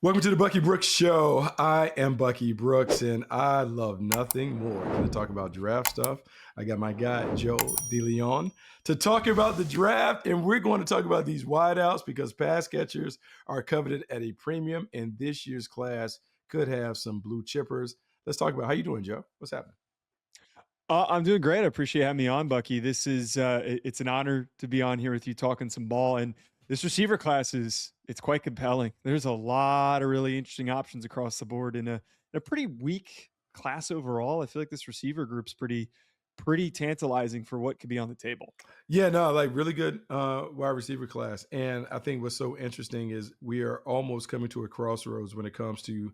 Welcome to the Bucky Brooks Show. I am Bucky Brooks, and I love nothing more than to talk about draft stuff. I got my guy, Joe DeLeone, to talk about the draft, and we're going to talk about these wideouts because pass catchers are coveted at a premium, and this year's class could have some blue chippers. Let's talk about how you doing, Joe? What's happening? I'm doing great. I appreciate having me on, Bucky. This is it's an honor to be on here with you talking some ball. And this receiver class it's quite compelling. There's a lot of really interesting options across the board in a pretty weak class overall. I feel like this receiver group's pretty tantalizing for what could be on the table. Yeah, no, like really good wide receiver class. And I think what's so interesting is we are almost coming to a crossroads when it comes to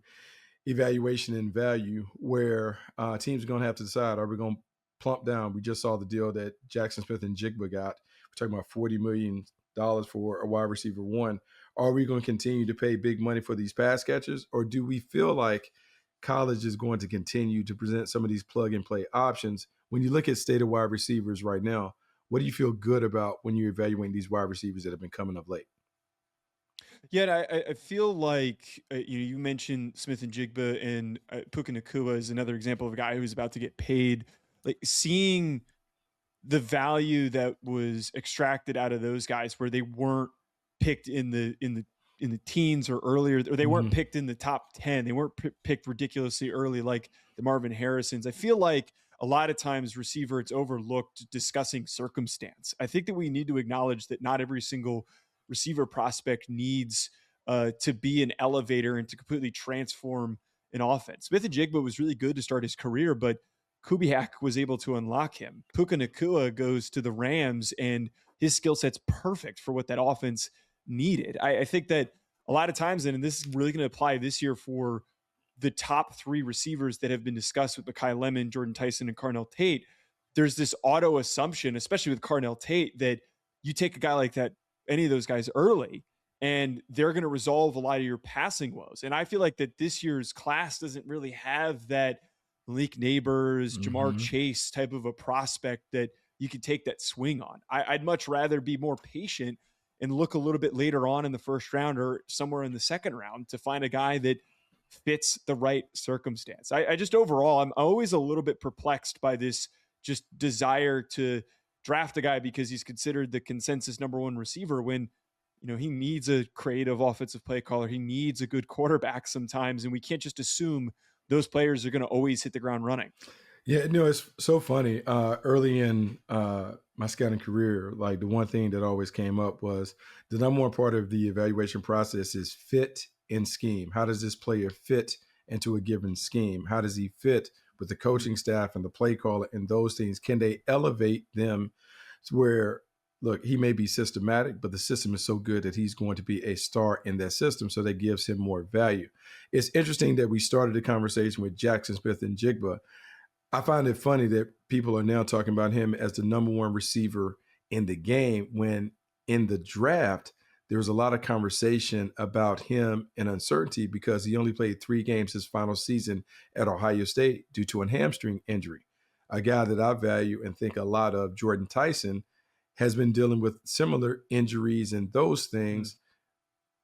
evaluation and value where teams are going to have to decide, are we going to plump down? We just saw the deal that Jaxon Smith-Njigba got. We're talking about $40 million for a wide receiver one. Are we going to continue to pay big money for these pass catchers, or do we feel like college is going to continue to present some of these plug and play options? When you look at state of wide receivers right now, what do you feel good about when you're evaluating these wide receivers that have been coming up late? Yeah, I feel like you mentioned Smith-Njigba and Puka Nacua is another example of a guy who's about to get paid. Like seeing the value that was extracted out of those guys, where they weren't picked in the teens or earlier, or they weren't picked in the top 10. They weren't picked ridiculously early, like the Marvin Harrisons. I feel like a lot of times receiver, it's overlooked discussing circumstance. I think that we need to acknowledge that not every single receiver prospect needs to be an elevator and to completely transform an offense. Smith-Njigba was really good to start his career, but Kubiak was able to unlock him. Puka Nacua goes to the Rams, and his skill set's perfect for what that offense needed. I think that a lot of times, and this is really going to apply this year for the top three receivers that have been discussed with Makai Lemon, Jordyn Tyson, and Carnell Tate, there's this auto assumption, especially with Carnell Tate, that you take a guy like that, any of those guys early, and they're going to resolve a lot of your passing woes. And I feel like that this year's class doesn't really have that Malik Neighbors, Jamar Chase type of a prospect that you could take that swing on. I'd much rather be more patient and look a little bit later on in the first round or somewhere in the second round to find a guy that fits the right circumstance. I just overall, I'm always a little bit perplexed by this just desire to draft a guy because he's considered the consensus number one receiver when, he needs a creative offensive play caller. He needs a good quarterback sometimes, and we can't just assume those players are going to always hit the ground running. Yeah, no, it's so funny. Early in my scouting career, like the one thing that always came up was the number one part of the evaluation process is fit and scheme. How does this player fit into a given scheme? How does he fit with the coaching staff and the play caller and those things? Can they elevate them to where, look, he may be systematic, but the system is so good that he's going to be a star in that system, so that gives him more value. It's interesting that we started the conversation with Jaxon Smith-Njigba. I find it funny that people are now talking about him as the number one receiver in the game when in the draft, there was a lot of conversation about him and uncertainty because he only played 3 games his final season at Ohio State due to a hamstring injury. A guy that I value and think a lot of, Jordyn Tyson, has been dealing with similar injuries and those things.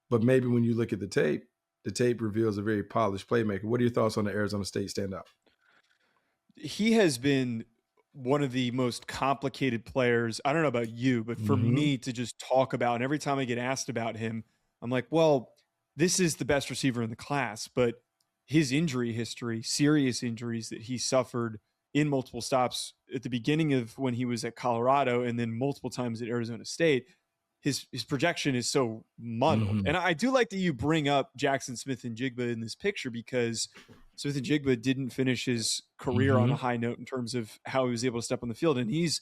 But maybe when you look at the tape reveals a very polished playmaker. What are your thoughts on the Arizona State standout? He has been one of the most complicated players. I don't know about you, but for me to just talk about, and every time I get asked about him, I'm like, well, this is the best receiver in the class, but his injury history, serious injuries that he suffered in multiple stops at the beginning of when he was at Colorado and then multiple times at Arizona State, his projection is so muddled. And I do like that you bring up Jaxon Smith-Njigba in this picture because Smith-Njigba didn't finish his career on a high note in terms of how he was able to step on the field. And he's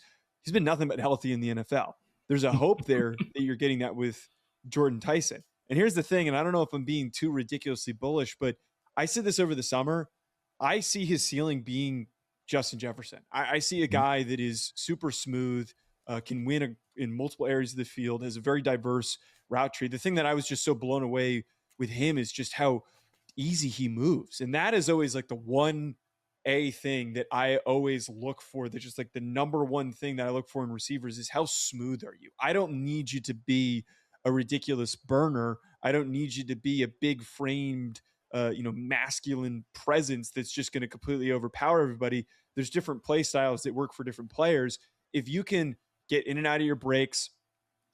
been nothing but healthy in the NFL. There's a hope there that you're getting that with Jordyn Tyson. And here's the thing, and I don't know if I'm being too ridiculously bullish, but I said this over the summer. I see his ceiling being Justin Jefferson. I see a guy that is super smooth, can win in multiple areas of the field, has a very diverse route tree. The thing that I was just so blown away with him is just how easy he moves. And that is always like the one A thing that I always look for. That just like the number one thing that I look for in receivers is how smooth are you? I don't need you to be a ridiculous burner. I don't need you to be a big framed, masculine presence that's just going to completely overpower everybody. There's different play styles that work for different players. If you can get in and out of your breaks,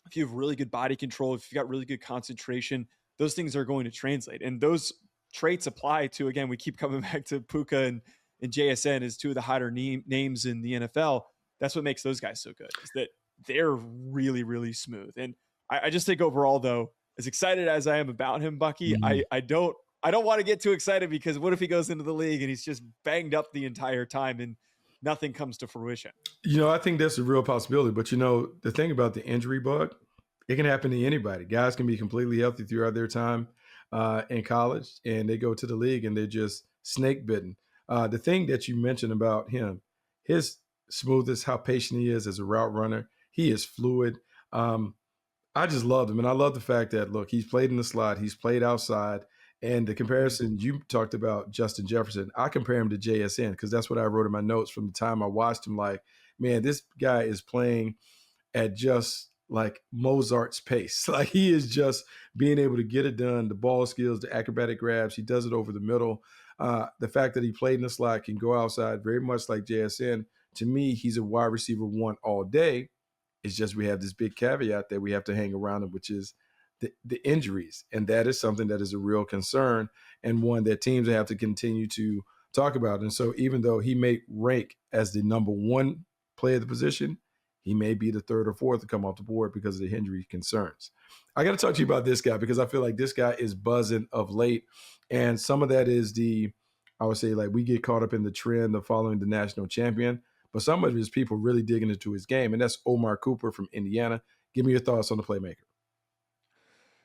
if you have really good body control, if you've got really good concentration, those things are going to translate. And those traits apply to, again, we keep coming back to Puka and JSN as two of the hotter names in the NFL. That's what makes those guys so good, is that they're really, really smooth. And I just think overall, though, as excited as I am about him, Bucky, I don't want to get too excited, because what if he goes into the league and he's just banged up the entire time and nothing comes to fruition? I think that's a real possibility. But the thing about the injury bug, it can happen to anybody. Guys can be completely healthy throughout their time in college, and they go to the league and they're just snake bitten. The thing that you mentioned about him, his smoothness, how patient he is as a route runner, he is fluid. I just loved him. And I love the fact that, look, he's played in the slot, he's played outside. And the comparison you talked about, Justin Jefferson, I compare him to JSN because that's what I wrote in my notes from the time I watched him. Like, man, this guy is playing at just like Mozart's pace. Like, he is just being able to get it done, the ball skills, the acrobatic grabs. He does it over the middle. The fact that he played in the slot, can go outside very much like JSN. To me, he's a wide receiver one all day. It's just we have this big caveat that we have to hang around him, which is the injuries. And that is something that is a real concern, and one that teams have to continue to talk about. And so even though he may rank as the number one player of the position, he may be the third or fourth to come off the board because of the injury concerns. I got to talk to you about this guy because I feel like this guy is buzzing of late. And some of that is I would say, like, we get caught up in the trend of following the national champion, but some of it is people really digging into his game. And that's Omar Cooper from Indiana. Give me your thoughts on the playmaker.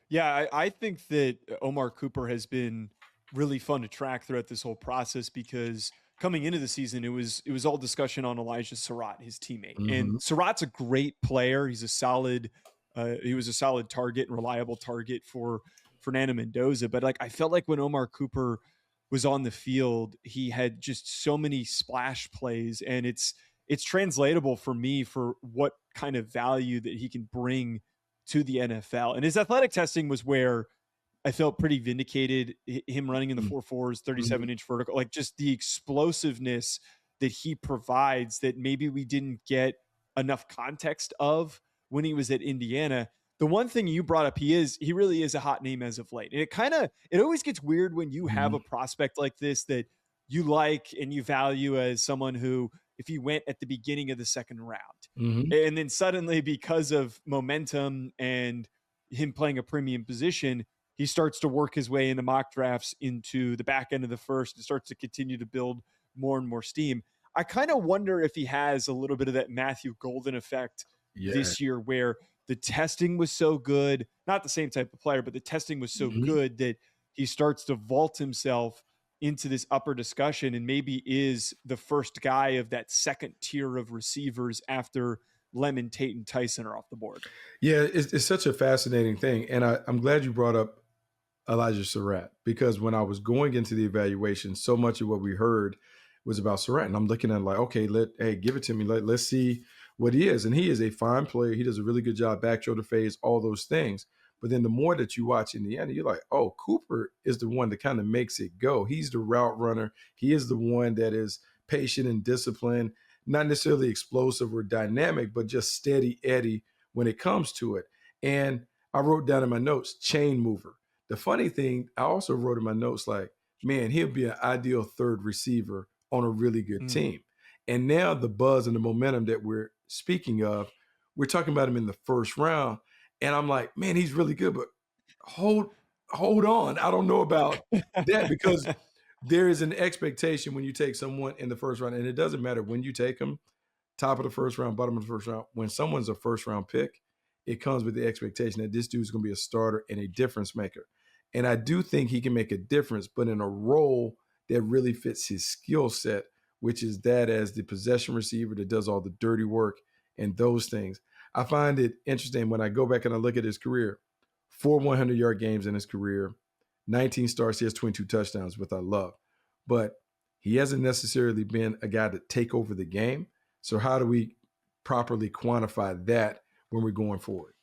Yeah, I think that Omar Cooper has been really fun to track throughout this whole process, because coming into the season, it was all discussion on Elijah Surratt, his teammate. And Surratt's a great player. He's he was a solid target and reliable target for Fernando Mendoza. But like, I felt like when Omar Cooper was on the field, he had just so many splash plays, and it's translatable for me for what kind of value that he can bring to the NFL. And his athletic testing was where I felt pretty vindicated. Him running in the 4.4s, 37-inch vertical, like just the explosiveness that he provides that maybe we didn't get enough context of when he was at Indiana. The one thing you brought up, he really is a hot name as of late. And it always gets weird when you have a prospect like this that you like and you value as someone who, if he went at the beginning of the second round, and then suddenly, because of momentum and him playing a premium position, he starts to work his way into mock drafts into the back end of the first and starts to continue to build more and more steam. I kind of wonder if he has a little bit of that Matthew Golden effect this year, where the testing was so good, not the same type of player, but the testing was so good that he starts to vault himself into this upper discussion and maybe is the first guy of that second tier of receivers after Lemon, Tate, and Tyson are off the board. Yeah, it's such a fascinating thing. And I'm glad you brought up Elijah Surratt, because when I was going into the evaluation, so much of what we heard was about Surratt. And I'm looking at like, okay, hey, give it to me. Let's see what he is. And he is a fine player. He does a really good job, back shoulder phase, all those things. But then the more that you watch in the end, you're like, oh, Cooper is the one that kind of makes it go. He's the route runner. He is the one that is patient and disciplined, not necessarily explosive or dynamic, but just steady Eddie when it comes to it. And I wrote down in my notes, chain mover. The funny thing, I also wrote in my notes, like, man, he'll be an ideal third receiver on a really good team. And now the buzz and the momentum that we're speaking of, we're talking about him in the first round. And I'm like, man, he's really good, but hold on. I don't know about that, because there is an expectation when you take someone in the first round, and it doesn't matter when you take them, top of the first round, bottom of the first round. When someone's a first round pick, it comes with the expectation that this dude's going to be a starter and a difference maker. And I do think he can make a difference, but in a role that really fits his skill set, which is that as the possession receiver that does all the dirty work and those things. I find it interesting when I go back and I look at his career. 4 100-yard games in his career, 19 starts, he has 22 touchdowns, which I love. But he hasn't necessarily been a guy to take over the game. So how do we properly quantify that when we're going forward?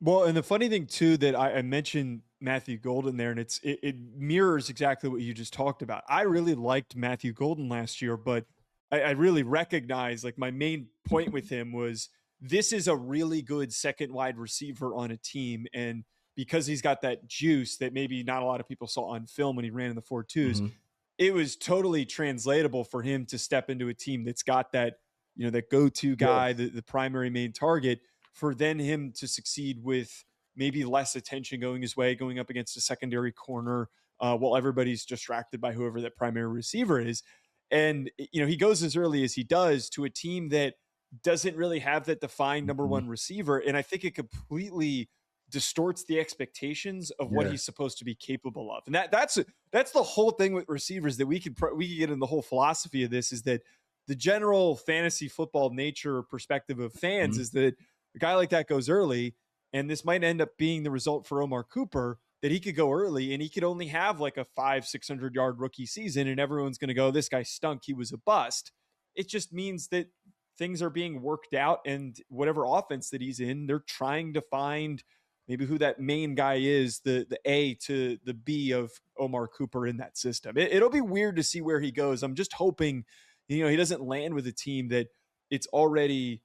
Well, and the funny thing too that I mentioned Matthew Golden there, and it mirrors exactly what you just talked about. I really liked Matthew Golden last year, but I really recognize, like, my main point with him was this is a really good second wide receiver on a team, and because he's got that juice that maybe not a lot of people saw on film when he ran in the 4.2s, Mhm. it was totally translatable for him to step into a team that's got that, that go-to guy, Yes. the primary main target, for then him to succeed with maybe less attention going his way, going up against a secondary corner, while everybody's distracted by whoever that primary receiver is. And, he goes as early as he does to a team that doesn't really have that defined number Mhm. one receiver. And I think it completely distorts the expectations of what Yeah. he's supposed to be capable of. And that's the whole thing with receivers that we could get in the whole philosophy of this, is that the general fantasy football nature perspective of fans Mhm. is that a guy like that goes early, and this might end up being the result for Omar Cooper, that he could go early and he could only have like a 500-600 yard rookie season, and everyone's going to go, this guy stunk, he was a bust. It just means that things are being worked out, and whatever offense that he's in, they're trying to find maybe who that main guy is, the A to the B of Omar Cooper in that system. It'll be weird to see where he goes. I'm just hoping, he doesn't land with a team that it's already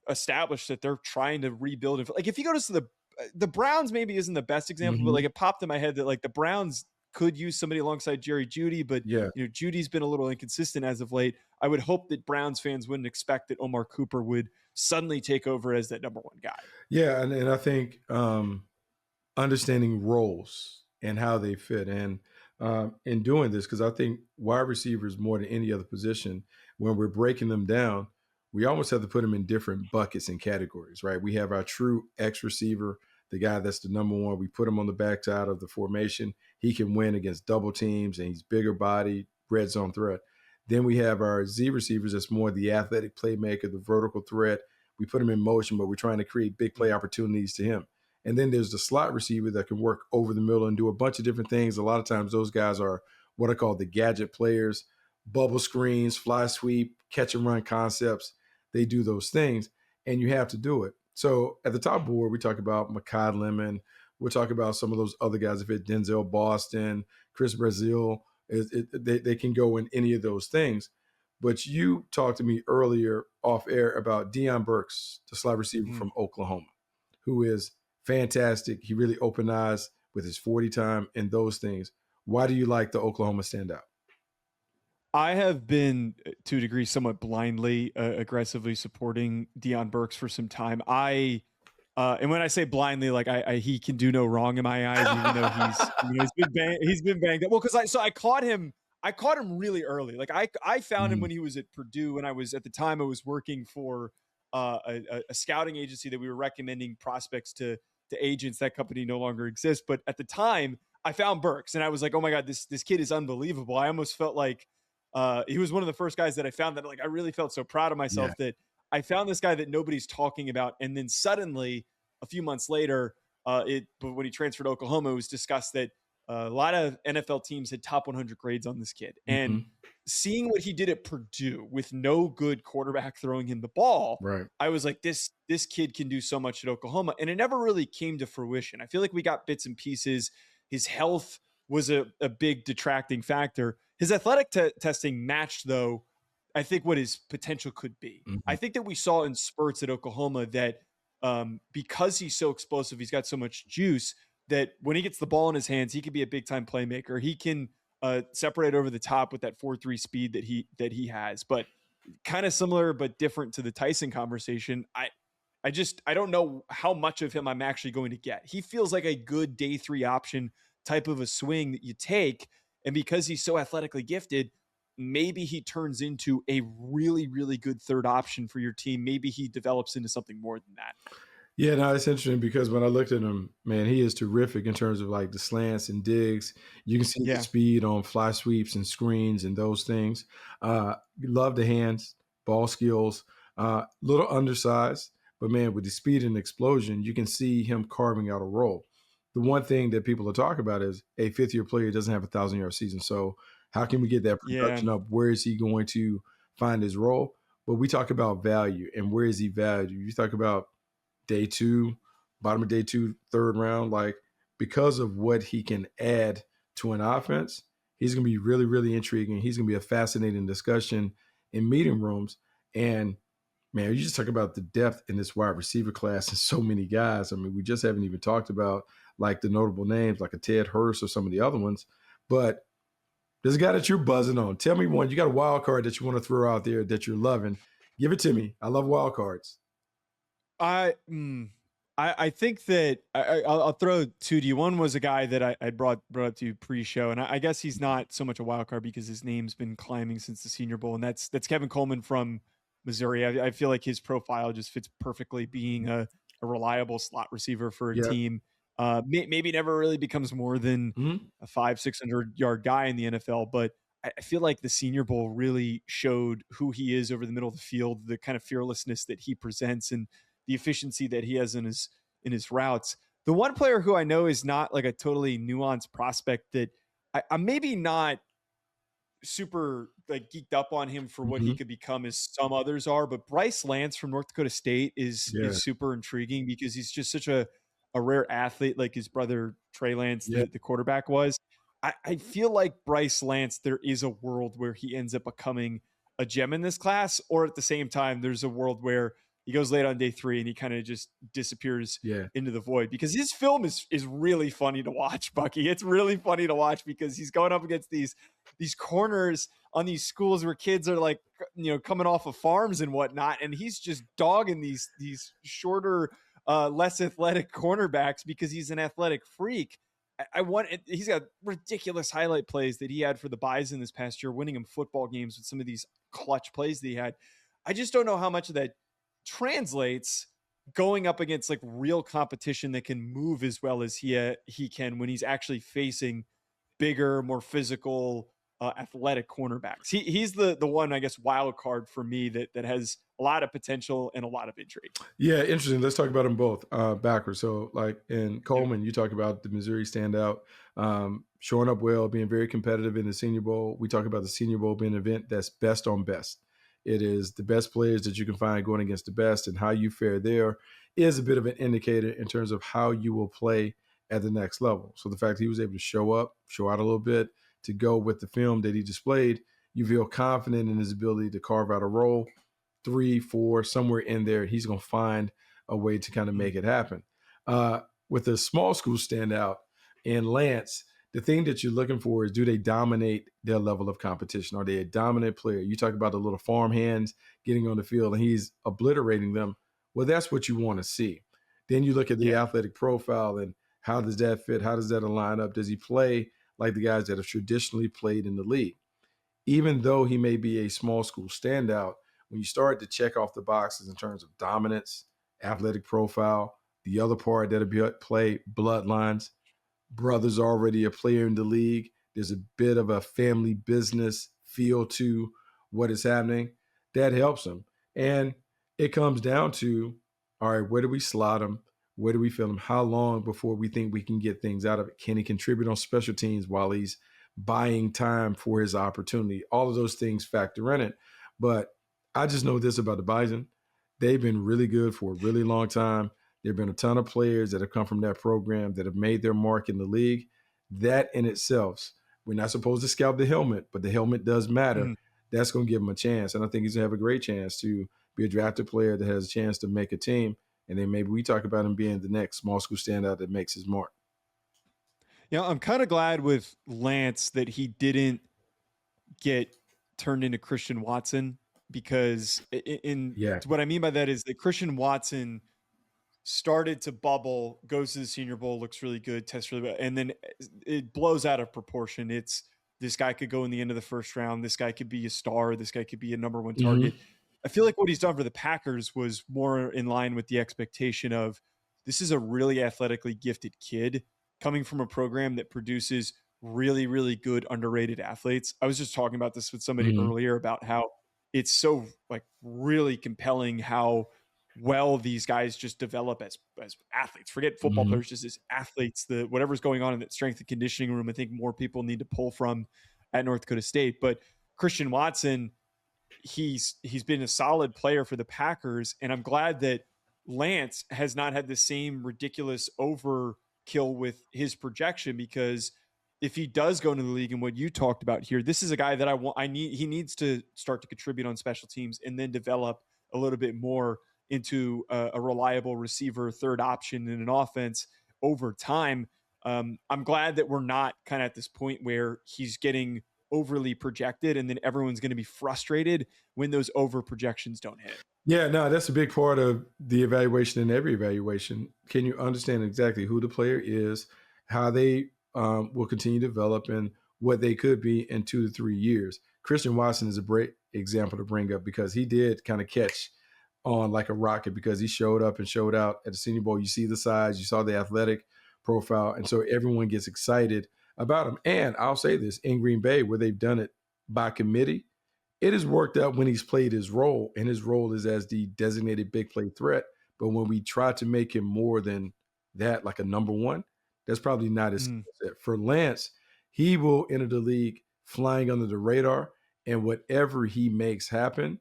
established that they're trying to rebuild. Like, if you go to the Browns, maybe isn't the best example, but Mhm. like it popped in my head that like the Browns could use somebody alongside Jerry Jeudy, but Yeah. Judy's been a little inconsistent as of late. I would hope that Browns fans wouldn't expect that Omar Cooper would suddenly take over as that number one guy. Yeah, and I think understanding roles and how they fit, and in doing this, because I think wide receivers more than any other position, when we're breaking them down, we almost have to put them in different buckets and categories, right? We have our true X receiver, the guy that's the number one. We put him on the backside of the formation. He can win against double teams, and he's bigger body, red zone threat. Then we have our Z receivers, that's more the athletic playmaker, the vertical threat. We put him in motion, but we're trying to create big play opportunities to him. And then there's the slot receiver that can work over the middle and do a bunch of different things. A lot of times those guys are what I call the gadget players, bubble screens, fly sweep, catch and run concepts. They do those things, and you have to do it. So at the top board, we talk about Makai Lemon. We'll talk about some of those other guys. If it's Denzel Boston, Chris Brazil, they can go in any of those things. But you talked to me earlier off air about Deion Burks, the slot receiver Mhm. from Oklahoma, who is fantastic. He really opened eyes with his 40 time and those things. Why do you like the Oklahoma standout? I have been, to a degree, somewhat blindly, aggressively supporting Deion Burks for some time. And when I say blindly, like he can do no wrong in my eyes, even though he's been banged up. Well, because I caught him really early. Like I found him Mhm. when he was at Purdue, and I was at the time I was working for a scouting agency that we were recommending prospects to agents. That company no longer exists, but at the time I found Burks, and I was like, oh my god, this kid is unbelievable. I almost felt like he was one of the first guys that I found that, like, I really felt so proud of Yeah. myself that I found this guy that nobody's talking about. And then suddenly, a few months later, but when he transferred to Oklahoma, it was discussed that a lot of NFL teams had top 100 grades on this kid. And Mhm. seeing what he did at Purdue with no good quarterback throwing him the ball, Right. I was like, this kid can do so much at Oklahoma. And it never really came to fruition. I feel like we got bits and pieces. His health was a big detracting factor. His athletic testing matched, though, I think what his potential could be. I Mhm. think that we saw in spurts at Oklahoma that because he's so explosive, he's got so much juice that when he gets the ball in his hands, he can be a big time playmaker. He can separate over the top with that 4.3 speed that he has. But kind of similar but different to the Tyson conversation. I don't know how much of him I'm actually going to get. He feels like a good day three option type of a swing that you take. And because he's so athletically gifted, maybe he turns into a really, really good third option for your team. Maybe he develops into something more than that. Yeah, no, it's interesting because when I looked at him, man, he is terrific in terms of like the slants and digs. You can see the Yeah. speed on fly sweeps and screens and those things. Love the hands, ball skills. Little undersized, but man, with the speed and explosion, you can see him carving out a role. The one thing that people are talking about is a fifth-year player doesn't have 1,000 yard season. So how can we get that Yeah. production up? Where is he going to find his role? But we talk about value and where is he valued? You talk about day two, bottom of day 2, third round. Like, because of what he can add to an offense, he's going to be really, really intriguing. He's going to be a fascinating discussion in meeting rooms. And man, you just talk about the depth in this wide receiver class and so many guys. I mean, we just haven't even talked about like the notable names like a Ted Hurst or some of the other ones. But there's a guy that you're buzzing on. Tell me one. You got a wild card that you want to throw out there that you're loving. Give it to me. I love wild cards. I think that I'll throw two to you. One was a guy that I brought up to you pre-show, and I guess he's not so much a wild card because his name's been climbing since the Senior Bowl, and that's Kevin Coleman from Missouri. I feel like his profile just fits perfectly, being a reliable slot receiver for a team. Maybe never really becomes more than a 500-600 yard guy in the NFL, but I feel like the Senior Bowl really showed who he is over the middle of the field, the kind of fearlessness that he presents, and the efficiency that he has in his routes. The one player who I know is not like a totally nuanced prospect that I'm maybe not super like geeked up on him for what he could become as some others are, but Bryce Lance from North Dakota State is super intriguing because he's just such a rare athlete, like his brother Trey Lance, the quarterback was. I feel like Bryce Lance, there is a world where he ends up becoming a gem in this class, or at the same time, there's a world where he goes late on day 3 and he kind of just disappears into the void, because his film is really funny to watch, Bucky. It's really funny to watch because he's going up against these corners on these schools where kids are like, coming off of farms and whatnot. And he's just dogging these shorter, less athletic cornerbacks because he's an athletic freak. He's got ridiculous highlight plays that he had for the Bison this past year, winning him football games with some of these clutch plays that he had. I just don't know how much of that translates going up against like real competition that can move as well as he can when he's actually facing bigger, more physical, athletic cornerbacks. He's the one, I guess, wild card for me that has a lot of potential and a lot of intrigue. Yeah, interesting. Let's talk about them both backwards. So, like in Coleman, you talk about the Missouri standout, showing up well, being very competitive in the Senior Bowl. We talk about the Senior Bowl being an event that's best on best. It is the best players that you can find going against the best, and how you fare there is a bit of an indicator in terms of how you will play at the next level. So the fact that he was able to show out a little bit, to go with the film that he displayed, you feel confident in his ability to carve out a role, 3, 4, somewhere in there. He's going to find a way to kind of make it happen. With a small school standout in Lance, the thing that you're looking for is, do they dominate their level of competition? Are they a dominant player? You talk about the little farm hands getting on the field and he's obliterating them. Well, that's what you want to see. Then you look at the athletic profile and how does that fit? How does that align up? Does he play like the guys that have traditionally played in the league? Even though he may be a small school standout, when you start to check off the boxes in terms of dominance, athletic profile, the other part that'll play bloodlines, brother's already a player in the league, there's a bit of a family business feel to what is happening, that helps him. And it comes down to, all right, where do we slot him? Where do we feel him? How long before we think we can get things out of it? Can he contribute on special teams while he's buying time for his opportunity? All of those things factor in it. But I just know this about the Bison. They've been really good for a really long time. There have been a ton of players that have come from that program that have made their mark in the league. That in itself, we're not supposed to scalp the helmet, but the helmet does matter. That's going to give him a chance. And I think he's going to have a great chance to be a drafted player that has a chance to make a team. And then maybe we talk about him being the next small school standout that makes his mark. Yeah, I'm kind of glad with Lance that he didn't get turned into Christian Watson, because what I mean by that is that Christian Watson started to bubble, goes to the Senior Bowl, looks really good, tests really well, and then it blows out of proportion. It's, this guy could go in the end of the first round. This guy could be a star. This guy could be a number 1 target. I feel like what he's done for the Packers was more in line with the expectation of, this is a really athletically gifted kid coming from a program that produces really, really good underrated athletes. I was just talking about this with somebody earlier about how it's so like really compelling how well these guys just develop as athletes. Forget football players, just as athletes. The whatever's going on in that strength and conditioning room, I think more people need to pull from at North Dakota State. But Christian Watson, he's been a solid player for the Packers, and I'm glad that Lance has not had the same ridiculous overkill with his projection, because if he does go into the league and what you talked about here, this is a guy that he needs to start to contribute on special teams and then develop a little bit more into a reliable receiver, third option in an offense over time. I'm glad that we're not kind of at this point where he's getting overly projected and then everyone's going to be frustrated when those over projections don't hit. Yeah, no, that's a big part of the evaluation. In every evaluation, can you understand exactly who the player is, how they will continue to develop, and what they could be in 2 to 3 years? Christian Watson is a great example to bring up because he did kind of catch on like a rocket because he showed up and showed out at the Senior Bowl. You see the size, you saw the athletic profile, and so everyone gets excited about him. And I'll say this, in Green Bay, where they've done it by committee, it has worked out when he's played his role, and his role is as the designated big play threat. But when we try to make him more than that, like a number one, that's probably not his skill set. For Lance, he will enter the league flying under the radar, and whatever he makes happen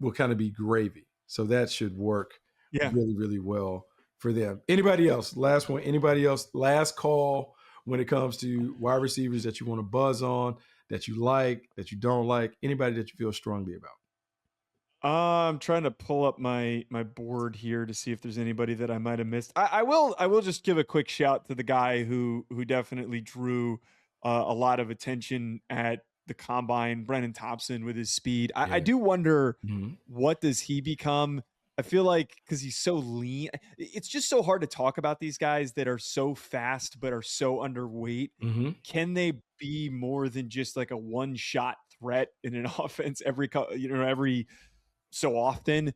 will kind of be gravy. So that should work really, really well for them. Anybody else? Last one. Anybody else? Last call when it comes to wide receivers that you want to buzz on, that you like, that you don't like, anybody that you feel strongly about? I'm trying to pull up my board here to see if there's anybody that I might have missed. I will just give a quick shout to the guy who definitely drew a lot of attention at the combine, Brenen Thompson, with his speed. I do wonder, what does he become? I feel like because he's so lean, it's just so hard to talk about these guys that are so fast but are so underweight. Can they be more than just like a one-shot threat in an offense every so often?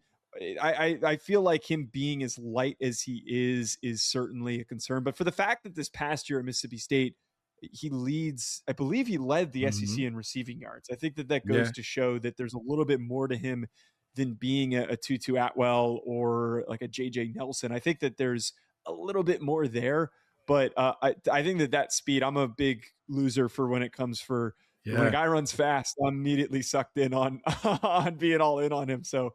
I feel like him being as light as he is certainly a concern. But for the fact that this past year at Mississippi State, I believe he led the SEC in receiving yards. I think that goes to show that there's a little bit more to him than being a Tutu Atwell or like a JJ Nelson. I think that there's a little bit more there. But I think that speed, I'm a big loser for when it comes for when a guy runs fast. I'm immediately sucked in on being all in on him. So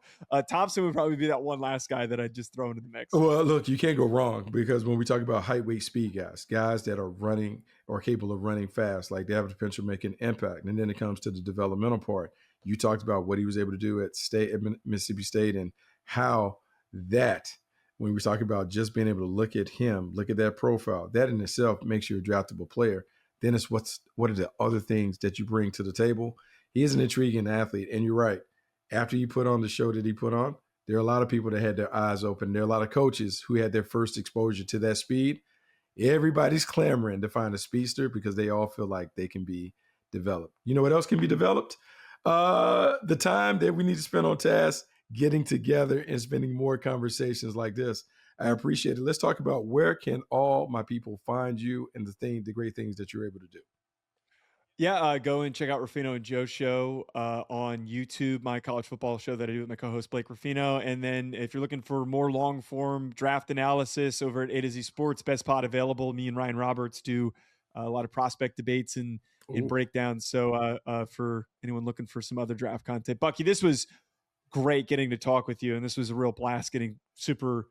Thompson would probably be that one last guy that I'd just throw into the mix. Well, look, you can't go wrong because when we talk about height, weight, speed guys that are running or capable of running fast, like they have the potential to make an impact. And then it comes to the developmental part. You talked about what he was able to do at Mississippi State and how that, when we talk about just being able to look at him, look at that profile, that in itself makes you a draftable player. Then it's what are the other things that you bring to the table? He is an intriguing athlete. And you're right. After you put on the show that he put on, there are a lot of people that had their eyes open. There are a lot of coaches who had their first exposure to that speed. Everybody's clamoring to find a speedster because they all feel like they can be developed. You know what else can be developed? The time that we need to spend on task, getting together and spending more conversations like this. I appreciate it. Let's talk about where can all my people find you and the great things that you're able to do. Yeah, go and check out Ruffino and Joe show on YouTube, my college football show that I do with my co-host Blake Ruffino. And then if you're looking for more long-form draft analysis over at A to Z Sports, best pod available. Me and Ryan Roberts do a lot of prospect debates and breakdowns. So for anyone looking for some other draft content, Bucky, this was great getting to talk with you, and this was a real blast getting super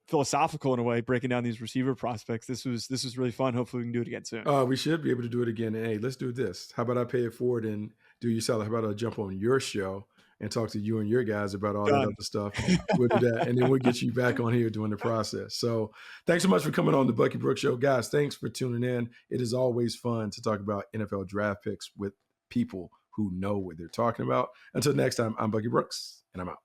philosophical in a way, breaking down these receiver prospects. This was really fun. Hopefully we can do it again soon. We should be able to do it again. And hey, let's do this. How about I pay it forward and do you sell it? How about I jump on your show and talk to you and your guys about all that other stuff? We'll do that. And then we'll get you back on here doing the process. So thanks so much for coming on the Bucky Brooks Show. Guys, thanks for tuning in. It is always fun to talk about NFL draft picks with people who know what they're talking about. Until next time, I'm Bucky Brooks, and I'm out.